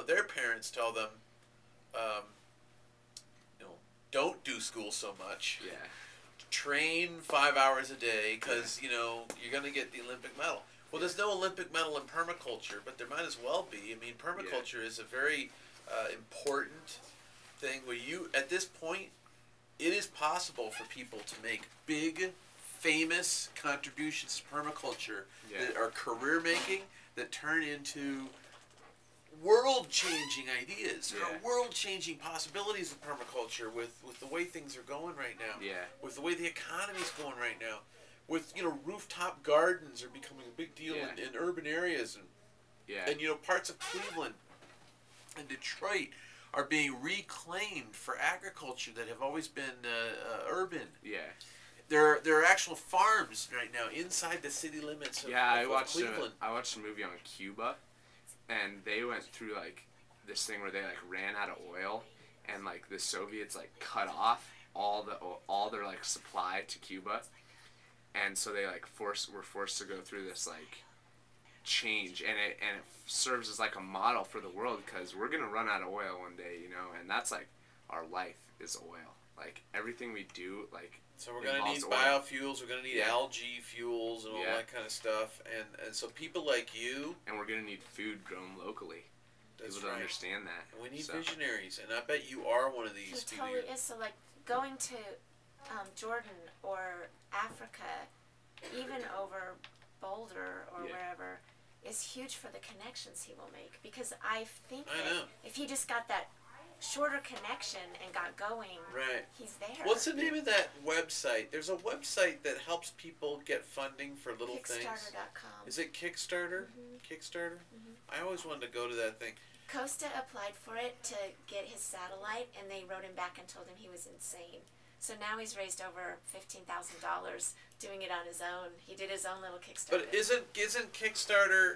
their parents tell them, um, don't do school so much. Yeah. Train 5 hours a day because, you're going to get the Olympic medal. Well, there's no Olympic medal in permaculture, but there might as well be. I mean, permaculture is a very important thing where at this point, it is possible for people to make big, famous contributions to permaculture that are career-making, that turn into world-changing ideas. There are world-changing possibilities of permaculture with the way things are going right now. Yeah. With the way the economy's going right now. With, rooftop gardens are becoming a big deal in urban areas. And parts of Cleveland and Detroit are being reclaimed for agriculture that have always been urban. Yeah. There are actual farms right now inside the city limits of, Cleveland. I watched a movie on Cuba, and they went through this thing where they ran out of oil, and the Soviets cut off all their supply to Cuba, and so they were forced to go through this change, and it serves as a model for the world, because we're gonna run out of oil one day, and that's our life is oil. Everything we do So we're going to need biofuels, we're going to need algae fuels and all that kind of stuff. And so people like you... And we're going to need food grown locally. People don't understand that. And we need visionaries, and I bet you are one of these people. It totally is. So going to Jordan or Africa, even over Boulder or wherever, is huge for the connections he will make. Because I think if he just got that shorter connection and got going, he's there. What's the name of that website? There's a website that helps people get funding for little things. Kickstarter.com. Is it Kickstarter? Kickstarter? I always wanted to go to that thing. Costa applied for it to get his satellite, and they wrote him back and told him he was insane. So now he's raised over $15,000 doing it on his own. He did his own little Kickstarter. But isn't Kickstarter...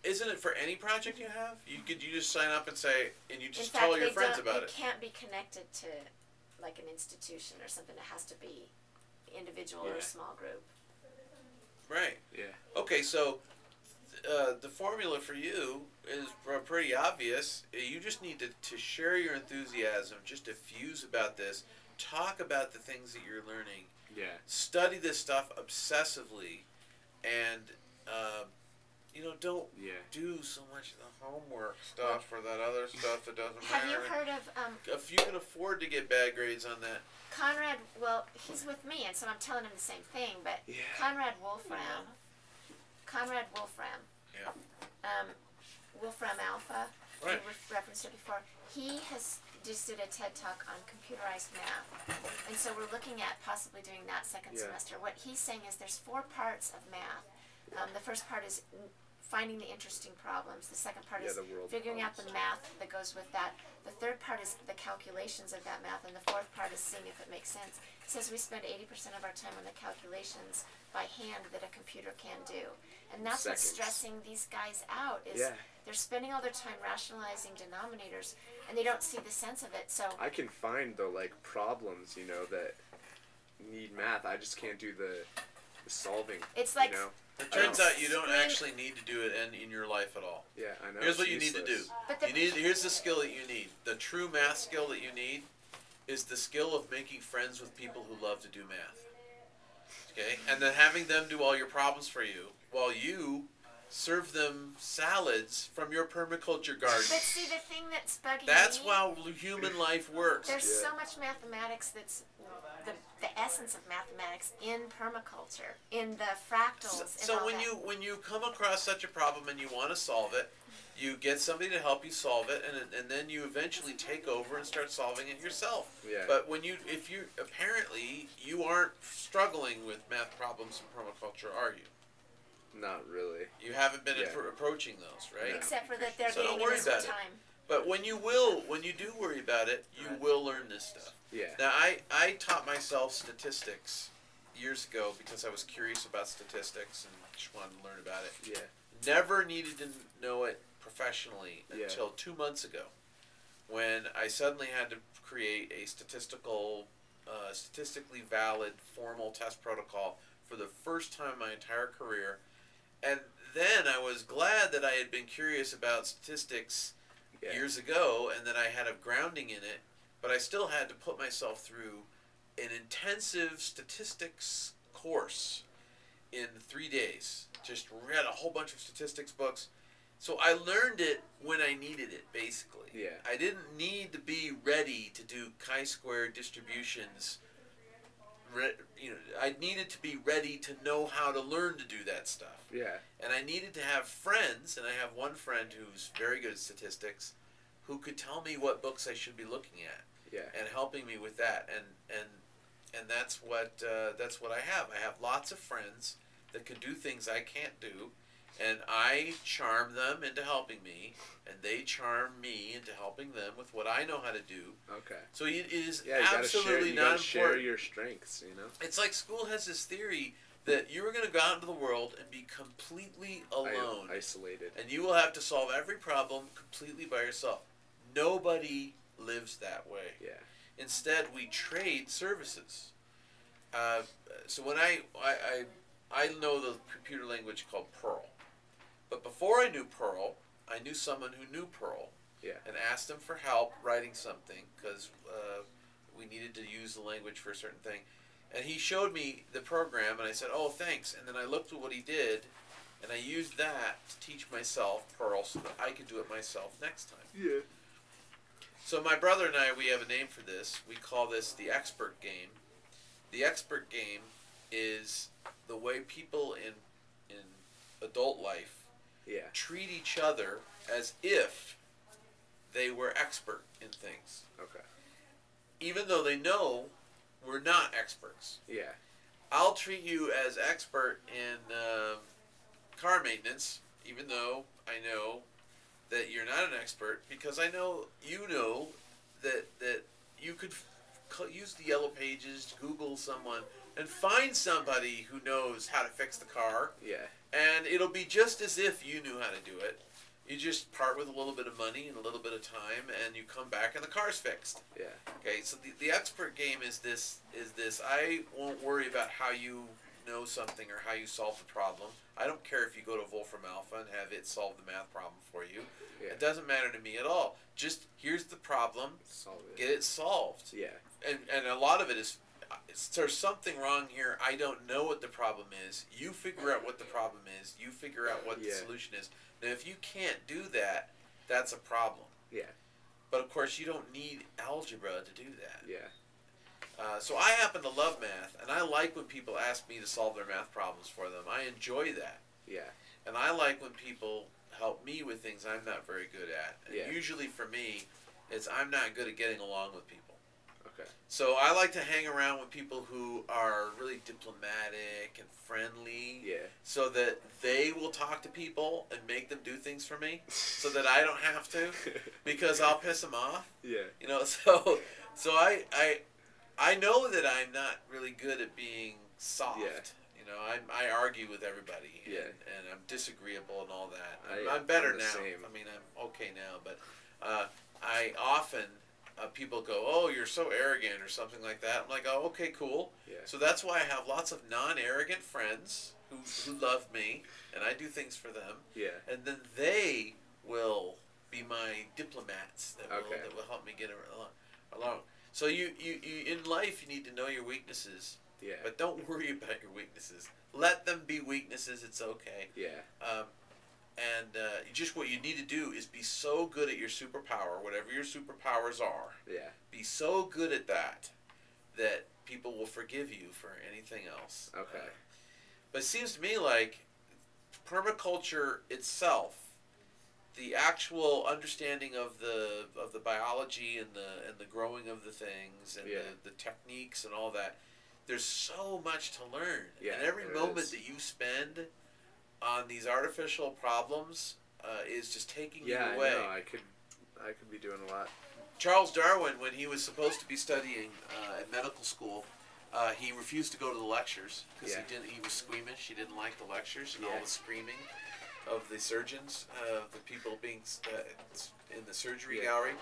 Isn't it for any project you have? You just sign up and say, and you just tell your friends about it. It can't be connected to an institution or something. It has to be individual or a small group. Right. Yeah. Okay, so the formula for you is pretty obvious. You just need to share your enthusiasm, just diffuse about this, talk about the things that you're learning. Yeah. Study this stuff obsessively, and don't do so much of the homework stuff or that other stuff that doesn't matter. Have you heard of... if you can afford to get bad grades on that. Conrad, well, he's with me, and so I'm telling him the same thing, but Conrad Wolfram. Yeah. Wolfram Alpha. Right. We referenced it before. He just did a TED Talk on computerized math, and so we're looking at possibly doing that second semester. What he's saying is there's 4 parts of math. The first part is finding the interesting problems. The second part is figuring out the math that goes with that. The third part is the calculations of that math, and the fourth part is seeing if it makes sense. He says we spend 80% of our time on the calculations by hand that a computer can do. And that's what's stressing these guys out, is they're spending all their time rationalizing denominators, and they don't see the sense of it. So I can find the problems, that need math. I just can't do the solving. It's It turns out you don't actually need to do it in your life at all. Yeah, I know. Here's what you need to do. Here's the skill that you need. The true math skill that you need is the skill of making friends with people who love to do math. Okay? And then having them do all your problems for you while you serve them salads from your permaculture garden. But see, the thing that's bugging That's me, how human life works. There's so much mathematics that's the essence of mathematics in permaculture, in the fractals. So when you come across such a problem and you want to solve it, you get somebody to help you solve it, and then you eventually take over and start solving it yourself. Yeah. But if you apparently you aren't struggling with math problems in permaculture, are you? Not really. You haven't been approaching those, right? Except for that they're So getting don't worry in about this time. But when you do worry about it, you will learn this stuff. Yeah. Now, I taught myself statistics years ago because I was curious about statistics and just wanted to learn about it. Yeah. Never needed to know it professionally until 2 months ago, when I suddenly had to create a statistically valid formal test protocol for the first time in my entire career. And then I was glad that I had been curious about statistics years ago, and then I had a grounding in it, but I still had to put myself through an intensive statistics course in 3 days. Just read a whole bunch of statistics books. So I learned it when I needed it, basically. Yeah. I didn't need to be ready to do chi-square distributions. I needed to be ready to know how to learn to do that stuff. Yeah. And I needed to have friends, and I have one friend who's very good at statistics, who could tell me what books I should be looking at. Yeah. And helping me with that. And that's what I have. I have lots of friends that can do things I can't do, and I charm them into helping me, and they charm me into helping them with what I know how to do. Okay. So it is you absolutely gotta not share important. your strengths, you know? It's like school has this theory that you are going to go out into the world and be completely alone. Isolated. And you will have to solve every problem completely by yourself. Nobody lives that way. Yeah. Instead, we trade services. So when I know the computer language called Perl. But before I knew Perl, I knew someone who knew Perl. Yeah. And asked him for help writing something because we needed to use the language for a certain thing. And he showed me the program, and I said, "Oh, thanks." And then I looked at what he did, and I used that to teach myself Perl so that I could do it myself next time. Yeah. So my brother and I, we have a name for this. We call this the expert game. The expert game is the way people in adult life treat each other as if they were expert in things. Okay. Even though they know we're not experts. Yeah. I'll treat you as expert in car maintenance, even though I know that you're not an expert, because I know you know that you could use the yellow pages, Google someone, and find somebody who knows how to fix the car. Yeah. And it'll be just as if you knew how to do it. You just part with a little bit of money and a little bit of time, and you come back and the car's fixed. Yeah. Okay, so the expert game is this. I won't worry about how you know something or how you solve the problem. I don't care if you go to Wolfram Alpha and have it solve the math problem for you. Yeah. It doesn't matter to me at all. Just here's the problem. Solve it. Get it solved. Yeah. And a lot of it is, there's something wrong here. I don't know what the problem is. You figure out what the problem is. You figure out what the solution is. Now, if you can't do that, that's a problem. Yeah. But of course, you don't need algebra to do that. Yeah. So I happen to love math, and I like when people ask me to solve their math problems for them. I enjoy that. Yeah. And I like when people help me with things I'm not very good at. And usually for me, it's I'm not good at getting along with people. Okay. So I like to hang around with people who are really diplomatic and friendly. Yeah. So that they will talk to people and make them do things for me, so that I don't have to, because I'll piss them off. Yeah. You know, so I know that I'm not really good at being soft. Yeah. You know, I argue with everybody. Yeah. And I'm disagreeable and all that. I'm better the now. same. I mean, I'm okay now, but I often people go, "Oh, you're so arrogant," or something like that. I'm like, "Oh, okay, cool." Yeah. So that's why I have lots of non-arrogant friends who love me, and I do things for them. Yeah. And then they will be my diplomats that will help me get along. So you in life you need to know your weaknesses. Yeah. But don't worry about your weaknesses. Let them be weaknesses. It's okay. Yeah. Just what you need to do is be so good at your superpower, whatever your superpowers are. Yeah. Be so good at that people will forgive you for anything else. Okay. But it seems to me like permaculture itself, the actual understanding of the biology and the growing of the things and the techniques and all that, there's so much to learn. Yeah, and every moment that you spend on these artificial problems is just taking you away. Yeah, I know. I could be doing a lot. Charles Darwin, when he was supposed to be studying at medical school, he refused to go to the lectures because he was squeamish. He didn't like the lectures and all the screaming of the surgeons, the people being in the surgery gallery.